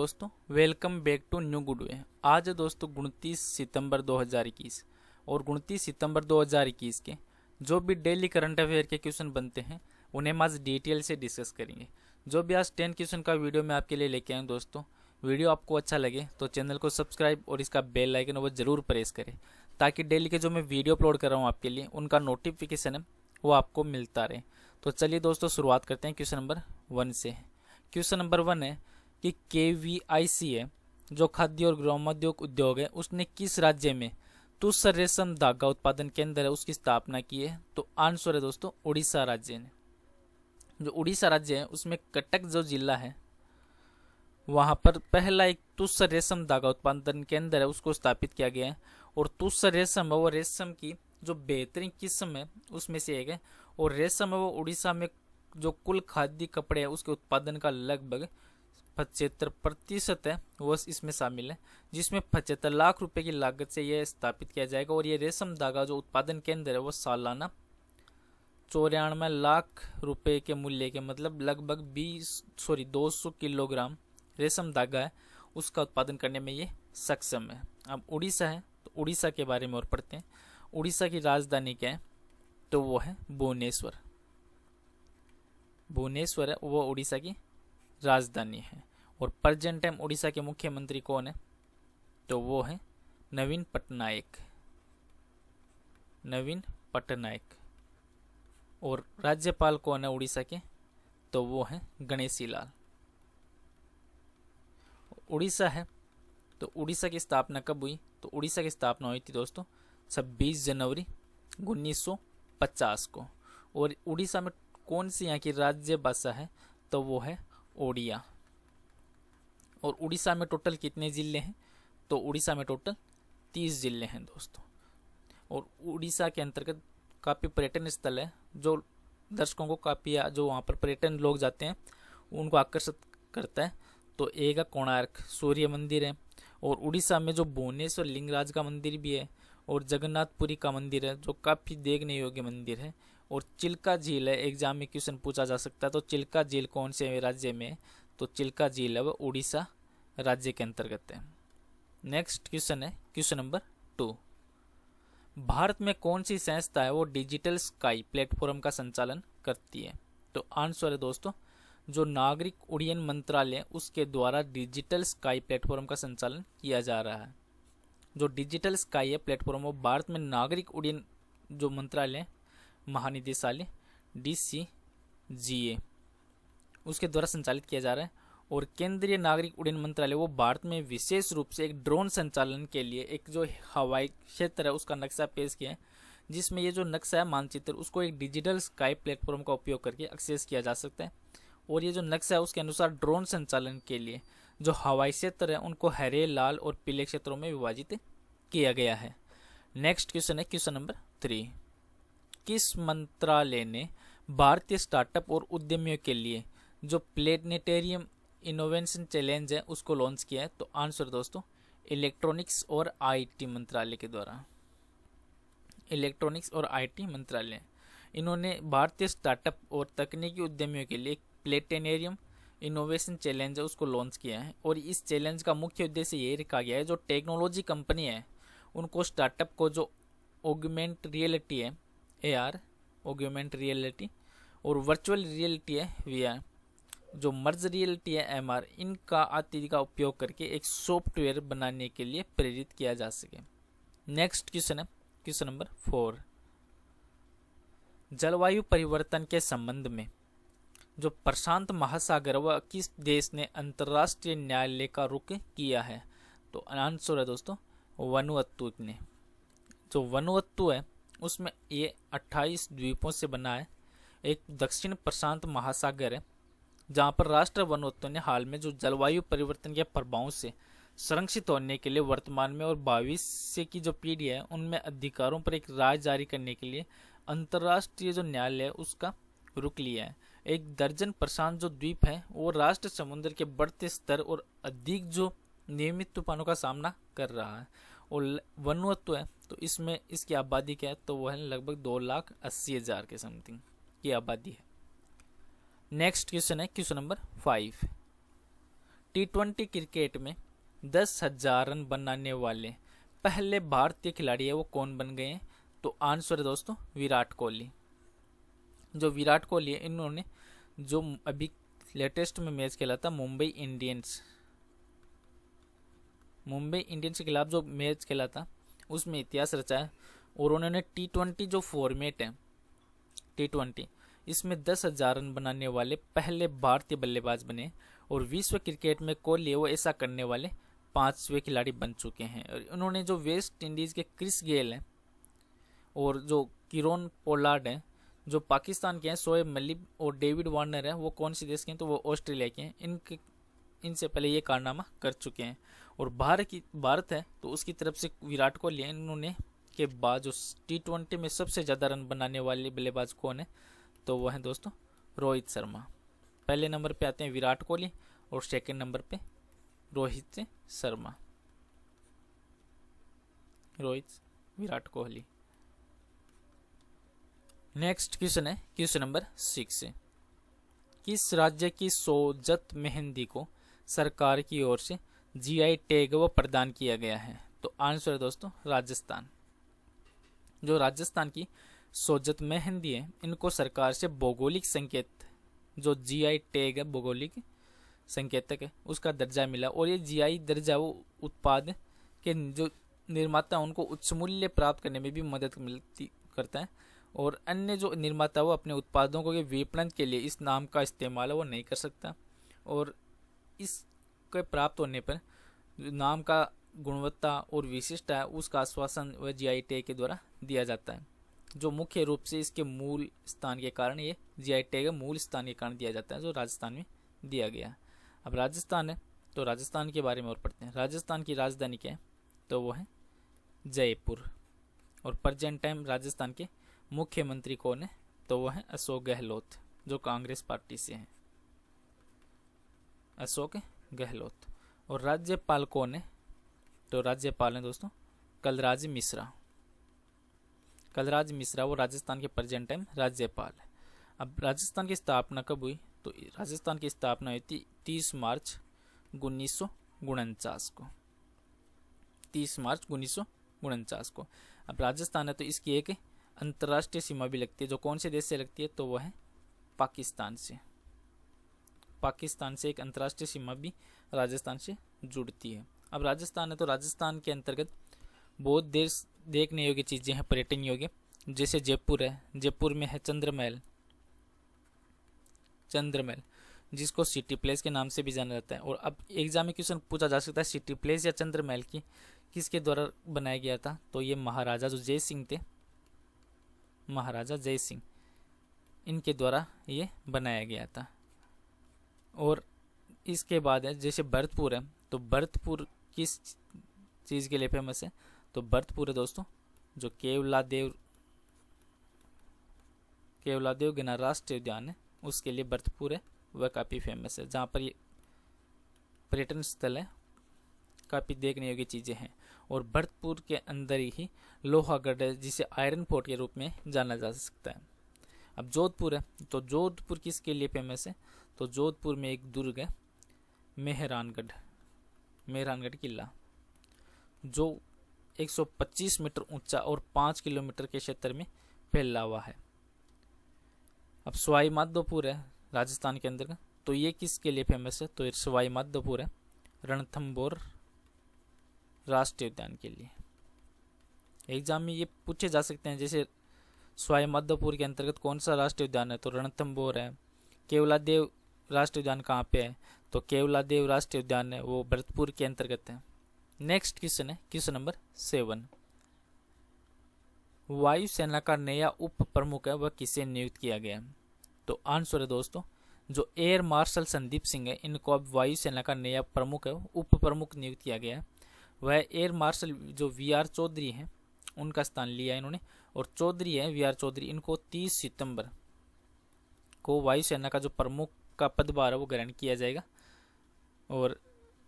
दोस्तों, welcome back to new good way. आज है दोस्तों 29 सितंबर 2021 और 29 सितंबर 2021 के जो भी डेली करंट अफेयर के क्वेश्चन बनते हैं उन्हें हम आज डिटेल से डिस्कस करेंगे। जो भी आज 10 क्वेश्चन का वीडियो मैं आपके लिए लेके आया हूँ दोस्तों, वीडियो आपको अच्छा लगे तो चैनल को सब्सक्राइब और इसका बेल आइकन वो ज़रूर प्रेस करें ताकि डेली के जो मैं वीडियो अपलोड कर रहा हूँ आपके लिए उनका नोटिफिकेशन है वो आपको मिलता रहे। तो चलिए दोस्तों शुरुआत करते हैं क्वेश्चन नंबर 1 से। क्वेश्चन नंबर 1 है कि KVIC है जो खाद्य और ग्रामोद्योग उद्योग है, उसने किस राज्य में तुषार रेशम धागा उत्पादन केंद्र है उसकी स्थापना की है। तो आंसर है दोस्तों उड़ीसा राज्य ने। जो उड़ीसा राज्य है उसमें कटक जो जिला है वहां पर पहला एक तुषार रेशम धागा उत्पादन केंद्र है उसको स्थापित किया गया है। और तुषार रेशम है वो रेशम की जो बेहतरीन किस्म है उसमें से एक है। और रेशम है वो उड़ीसा में जो कुल खाद्य कपड़े है उसके उत्पादन का लगभग 75% है वो इसमें शामिल है, जिसमें 75 लाख रुपए की लागत से यह स्थापित किया जाएगा। और ये रेशम धागा जो उत्पादन केंद्र है वो सालाना 94 लाख रुपए के मूल्य के मतलब लगभग 200 किलोग्राम रेशम धागा है उसका उत्पादन करने में ये सक्षम है। अब उड़ीसा है तो उड़ीसा के बारे में और पढ़ते हैं। उड़ीसा की राजधानी क्या है तो वो है भुवनेश्वर। भुवनेश्वर है वो उड़ीसा की राजधानी है। और प्रेजेंट टाइम उड़ीसा के मुख्यमंत्री कौन है तो वो है नवीन पटनायक। नवीन पटनायक। और राज्यपाल कौन है उड़ीसा के तो वो है गणेशी लाल। उड़ीसा है तो उड़ीसा की स्थापना कब हुई तो उड़ीसा की स्थापना हुई थी दोस्तों 26 जनवरी 1950 को। और उड़ीसा में कौन सी यहाँ की राज्य भाषा है तो वो है ओडिया। और उड़ीसा में टोटल कितने ज़िले हैं तो उड़ीसा में टोटल 30 ज़िले हैं दोस्तों। और उड़ीसा के अंतर्गत काफ़ी पर्यटन स्थल है जो दर्शकों को काफ़ी जो वहाँ पर पर्यटन लोग जाते हैं उनको आकर्षित करता है। तो एक है कोणार्क सूर्य मंदिर है। और उड़ीसा में जो भुवनेश्वर लिंगराज का मंदिर भी है और जगन्नाथपुरी का मंदिर है जो काफ़ी देखने योग्य मंदिर है। और चिल्का झील है, एग्जाम में क्वेश्चन पूछा जा सकता है तो चिल्का झील कौन से राज्य में है तो चिल्का झील है वह उड़ीसा राज्य के अंतर्गत है। नेक्स्ट क्वेश्चन है क्वेश्चन नंबर 2। भारत में कौन सी संस्था है वो डिजिटल स्काई प्लेटफॉर्म का संचालन करती है तो आंसर है दोस्तों जो नागरिक उड्डयन मंत्रालय उसके द्वारा डिजिटल स्काई प्लेटफॉर्म का संचालन किया जा रहा है। जो डिजिटल स्काई है प्लेटफॉर्म वो भारत में नागरिक उड्डयन जो मंत्रालय महानिदेशालय DCGA उसके द्वारा संचालित किया जा रहा है। और केंद्रीय नागरिक उड्डयन मंत्रालय वो भारत में विशेष रूप से एक ड्रोन संचालन के लिए एक जो हवाई क्षेत्र है उसका नक्शा पेश किया है, जिसमें ये जो नक्शा है मानचित्र उसको एक डिजिटल स्काई प्लेटफॉर्म का उपयोग करके एक्सेस किया जा सकता है। और ये जो नक्शा है उसके अनुसार ड्रोन संचालन के लिए जो हवाई क्षेत्र है उनको हरे, लाल और पीले क्षेत्रों में विभाजित किया गया है। नेक्स्ट क्वेश्चन है क्वेश्चन नंबर 3। किस मंत्रालय ने भारतीय स्टार्टअप और उद्यमियों के लिए जो प्लेनेटेरियम इनोवेशन चैलेंज है उसको लॉन्च किया है तो आंसर दोस्तों इलेक्ट्रॉनिक्स और IT मंत्रालय के द्वारा। इलेक्ट्रॉनिक्स और IT मंत्रालय इन्होंने भारतीय स्टार्टअप और तकनीकी उद्यमियों के लिए प्लेनेटेरियम इनोवेशन चैलेंज है उसको लॉन्च किया है। और इस चैलेंज का मुख्य उद्देश्य ये रखा गया है जो टेक्नोलॉजी कंपनी है उनको स्टार्टअप को जो ऑगमेंट रियलिटी है AR ऑगमेंट रियलिटी और वर्चुअल रियलिटी है VR जो मर्ज रियलिटी है MR इनका आदि का उपयोग करके एक सॉफ्टवेयर बनाने के लिए प्रेरित किया जा सके। नेक्स्ट क्वेश्चन है क्वेश्चन नंबर 4। जलवायु परिवर्तन के संबंध में जो प्रशांत महासागर वह किस देश ने अंतर्राष्ट्रीय न्यायालय का रुख किया है तो आंसर है दोस्तों वनुअतु ने। जो वनुअतु है उसमें ये 28 द्वीपों से बना है एक दक्षिण प्रशांत महासागर है जहाँ पर राष्ट्र वनुअतु ने हाल में जो जलवायु परिवर्तन के प्रभावों से संरक्षित होने के लिए वर्तमान में और भविष्य की जो पीढ़ी है उनमें अधिकारों पर एक राय जारी करने के लिए अंतर्राष्ट्रीय जो न्यायालय है उसका रुख लिया है। एक दर्जन प्रशांत जो द्वीप है वो राष्ट्र समुद्र के बढ़ते स्तर और अधिक जो नियमित तूफानों का सामना कर रहा है। और वनुअतु है तो इसमें इसकी आबादी क्या है तो वह है लगभग 2,80,000 के समथिंग की आबादी है। नेक्स्ट क्वेश्चन है क्वेश्चन नंबर 5। T20 क्रिकेट में 10,000 रन बनाने वाले पहले भारतीय खिलाड़ी है वो कौन बन गए हैं? तो आंसर है दोस्तों विराट कोहली। जो विराट कोहली है, इन्होंने जो अभी लेटेस्ट में मैच खेला था मुंबई इंडियंस के खिलाफ जो मैच खेला था उसमें इतिहास रचा है। और उन्होंने T20 जो फॉर्मेट है T20, इसमें 10,000 रन बनाने वाले पहले भारतीय बल्लेबाज बने। और विश्व क्रिकेट में कोहली वो ऐसा करने वाले 5वें खिलाड़ी बन चुके हैं। और उन्होंने जो वेस्ट इंडीज के क्रिस गेल हैं और जो किरोन पोलार्ड हैं, जो पाकिस्तान के हैं, शोएब मलिक और डेविड वार्नर है, वो कौन से देश के हैं? तो वो ऑस्ट्रेलिया के हैं। इनसे पहले ये कारनामा कर चुके हैं। और भारत है तो उसकी तरफ से विराट कोहली है। इन्होंने के बाद जो T20 में सबसे ज़्यादा रन बनाने वाले बल्लेबाज कौन है? तो वो है दोस्तों रोहित शर्मा। पहले नंबर पे आते हैं विराट कोहली और सेकंड नंबर पे रोहित विराट कोहली। नेक्स्ट क्वेश्चन है क्वेश्चन नंबर 6। किस राज्य की सोजत मेहंदी को सरकार की ओर से GI टैग वो प्रदान किया गया है? तो आंसर है दोस्तों राजस्थान। जो राजस्थान की सोजत मेहंदी है, इनको सरकार से भौगोलिक संकेत, जो GI टैग है भौगोलिक संकेतक है, उसका दर्जा मिला। और ये GI दर्जा वो उत्पाद के जो निर्माता उनको उच्च मूल्य प्राप्त करने में भी मदद करता है। और अन्य जो निर्माता वो अपने उत्पादों को विपणन के लिए इस नाम का इस्तेमाल वो नहीं कर सकता। और इसके प्राप्त होने पर नाम का गुणवत्ता और विशिष्टता है उसका आश्वासन वह GI टैग के द्वारा दिया जाता है। जो मुख्य रूप से इसके मूल स्थान के कारण, ये GI टैग मूल स्थान के कारण दिया जाता है, जो राजस्थान में दिया गया। अब राजस्थान है तो राजस्थान के बारे में और पढ़ते हैं। राजस्थान की राजधानी क्या है? तो वो है जयपुर। और प्रेजेंट टाइम राजस्थान के मुख्यमंत्री कौन है? तो वो है अशोक गहलोत, जो कांग्रेस पार्टी से हैं, अशोक गहलोत। और राज्यपाल कौन है? तो राज्यपाल है दोस्तों कलराज मिश्रा। वो राजस्थान के प्रेजेंट टाइम राज्यपाल है। अब राजस्थान की स्थापना कब हुई? तो राजस्थान की स्थापना हुई थी 30 मार्च 1949 को। 30 मार्च 1949 को। अब राजस्थान है तो इसकी एक अंतर्राष्ट्रीय सीमा भी लगती है, जो कौन से देश से लगती है? तो वह है पाकिस्तान से। एक अंतर्राष्ट्रीय सीमा भी राजस्थान से जुड़ती है। अब राजस्थान है तो राजस्थान के अंतर्गत बहुत देश देखने योग्य चीज़ें हैं, पर्यटन योग्य। जैसे जयपुर है, जयपुर में है चंद्रमहल, जिसको सिटी प्लेस के नाम से भी जाना जाता है। और अब एग्जाम में क्वेश्चन पूछा जा सकता है सिटी प्लेस या चंद्रमहल की किसके द्वारा बनाया गया था? तो ये महाराजा जो जय सिंह थे, महाराजा जय सिंह, इनके द्वारा ये बनाया गया था। और इसके बाद है जैसे भरतपुर है, तो भरतपुर किस चीज़ के लिए फेमस है? तो भरतपुर है दोस्तों जो केवलादेव गणराष्ट्रीय राष्ट्रीय उद्यान है, उसके लिए भरतपुर है वह काफ़ी फेमस है, जहाँ पर ये पर्यटन स्थल है, काफ़ी देखने योग्य चीज़ें हैं। और भरतपुर के अंदर ही लोहागढ़ है, जिसे आयरन फोर्ट के रूप में जाना जा सकता है। अब जोधपुर है तो जोधपुर किसके लिए फेमस है? तो जोधपुर में एक दुर्ग है मेहरानगढ़ किला, जो 125 मीटर ऊंचा और 5 किलोमीटर के क्षेत्र में फैला हुआ है। अब सवाई माधोपुर है राजस्थान के अंदर, तो ये किसके लिए फेमस है? तो सवाई माधोपुर है रणथंभौर राष्ट्रीय उद्यान के लिए। एग्जाम में ये पूछे जा सकते हैं, जैसे सवाई माधोपुर के अंतर्गत कौन सा राष्ट्रीय उद्यान है? तो रणथंभौर है। केवलादेव राष्ट्रीय उद्यान कहाँ पे है? तो केवलादेव राष्ट्रीय उद्यान है वो भरतपुर के अंतर्गत है। नेक्स्ट क्वेश्चन है क्वेश्चन नंबर 7। वायुसेना का नया उप प्रमुख है वह किसे नियुक्त किया गया? तो आंसर है दोस्तों जो एयर मार्शल संदीप सिंह है, इनको अब वायुसेना का नया प्रमुख है उप प्रमुख नियुक्त किया गया है। वह एयर मार्शल जो VR चौधरी हैं उनका स्थान लिया है इन्होंने। और चौधरी है VR चौधरी, इनको 30 सितंबर को वायुसेना का जो प्रमुख का पदभार है वो ग्रहण किया जाएगा। और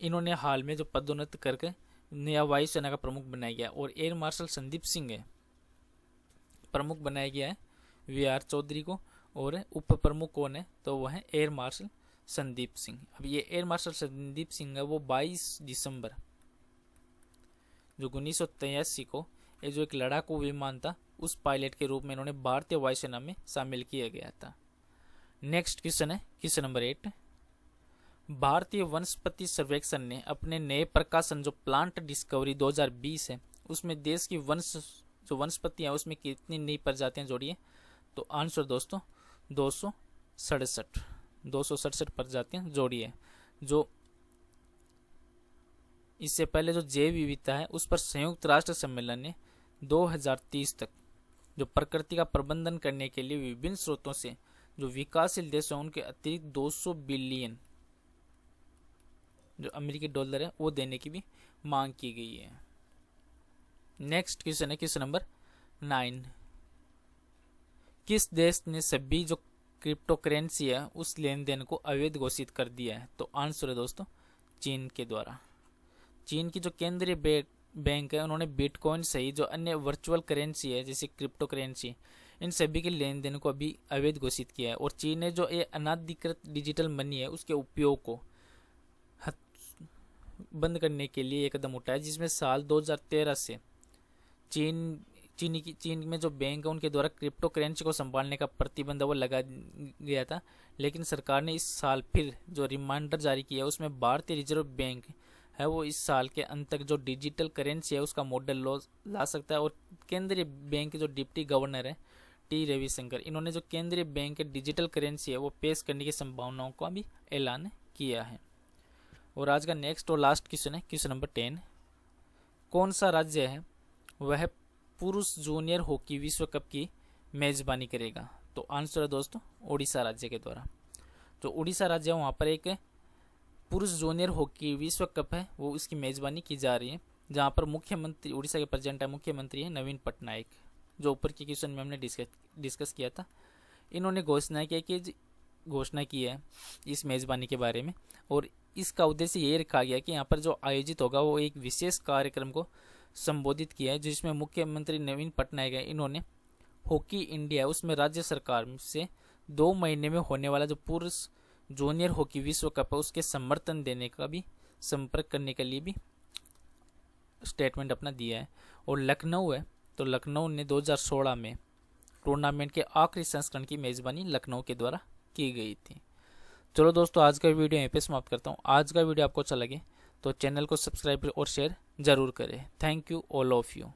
इन्होंने हाल में जो पदोन्नत करके नया वायुसेना का प्रमुख बनाया गया। और एयर मार्शल संदीप सिंह है प्रमुख बनाया गया है VR चौधरी को। और उप प्रमुख कौन है? तो वह है एयर मार्शल संदीप सिंह। अब ये एयर मार्शल संदीप सिंह है वो 22 दिसंबर जो 1983 को ये जो एक लड़ाकू विमान था उस पायलट के रूप में इन्होंने भारतीय वायुसेना में शामिल किया गया था। नेक्स्ट क्वेश्चन है क्वेश्चन नंबर 8। भारतीय वनस्पति सर्वेक्षण ने अपने नए प्रकाशन जो प्लांट डिस्कवरी 2020 है उसमें देश की वनस्पतियां उसमें कितनी नई प्रजातियां जोड़ी है? तो आंसर दोस्तों 267 प्रजातियां जोड़ी है। जो इससे पहले जो जैव विविधता है उस पर संयुक्त राष्ट्र सम्मेलन ने 2030 तक जो प्रकृति का प्रबंधन करने के लिए विभिन्न स्रोतों से जो विकासशील देश हैं उनके अतिरिक्त 200 बिलियन जो अमेरिकी डॉलर है वो देने की भी मांग की गई है। नेक्स्ट क्वेश्चन है क्वेश्चन नंबर 9। किस देश ने सभी जो क्रिप्टो करेंसी है उस लेन देन को अवैध घोषित कर दिया है? तो आंसर है दोस्तों चीन के द्वारा। चीन की जो केंद्रीय बैंक है उन्होंने बिटकॉइन सहित जो अन्य वर्चुअल करेंसी है जैसे क्रिप्टो करेंसी इन सभी के लेन देन को अभी अवैध घोषित किया है। और चीन ने जो ये अनाधिकृत डिजिटल मनी है उसके उपयोग को बंद करने के लिए एक कदम उठाया, जिसमें साल 2013 से चीन में जो बैंक है उनके द्वारा क्रिप्टो करेंसी को संभालने का प्रतिबंध वो लगा गया था। लेकिन सरकार ने इस साल फिर जो रिमाइंडर जारी किया उसमें भारतीय रिजर्व बैंक है वो इस साल के अंत तक जो डिजिटल करेंसी है उसका मॉडल ला सकता है। और केंद्रीय बैंक के जो डिप्टी गवर्नर है टी रविशंकर इन्होंने जो केंद्रीय बैंक के डिजिटल करेंसी है वो पेश करने की संभावनाओं का भी ऐलान किया है। और आज का नेक्स्ट और लास्ट क्वेश्चन है क्वेश्चन नंबर 10। कौन सा राज्य है वह पुरुष जूनियर हॉकी विश्व कप की मेजबानी करेगा? तो आंसर है दोस्तों ओडिशा राज्य के द्वारा। जो उड़ीसा राज्य है वहाँ पर एक पुरुष जूनियर हॉकी विश्व कप है वो इसकी मेजबानी की जा रही है, जहाँ पर मुख्यमंत्री उड़ीसा के प्रेजेंट है मुख्यमंत्री है नवीन पटनायक, जो ऊपर के क्वेश्चन में हमने डिस्कस किया था। इन्होंने घोषणा की है इस मेजबानी के बारे में। और इसका उद्देश्य ये रखा गया कि यहाँ पर जो आयोजित होगा वो एक विशेष कार्यक्रम को संबोधित किया है, जिसमें मुख्यमंत्री नवीन पटनायक है इन्होंने हॉकी इंडिया उसमें राज्य सरकार से 2 महीने में होने वाला जो पुरुष जूनियर हॉकी विश्व कप है उसके समर्थन देने का भी संपर्क करने के लिए भी स्टेटमेंट अपना दिया है। और लखनऊ है तो लखनऊ ने 2016 में टूर्नामेंट के आखिरी संस्करण की मेजबानी लखनऊ के द्वारा की गई थी। चलो दोस्तों आज का वीडियो यहीं पे समाप्त करता हूँ। आज का वीडियो आपको अच्छा लगे तो चैनल को सब्सक्राइब और शेयर जरूर करें। Thank you all of you.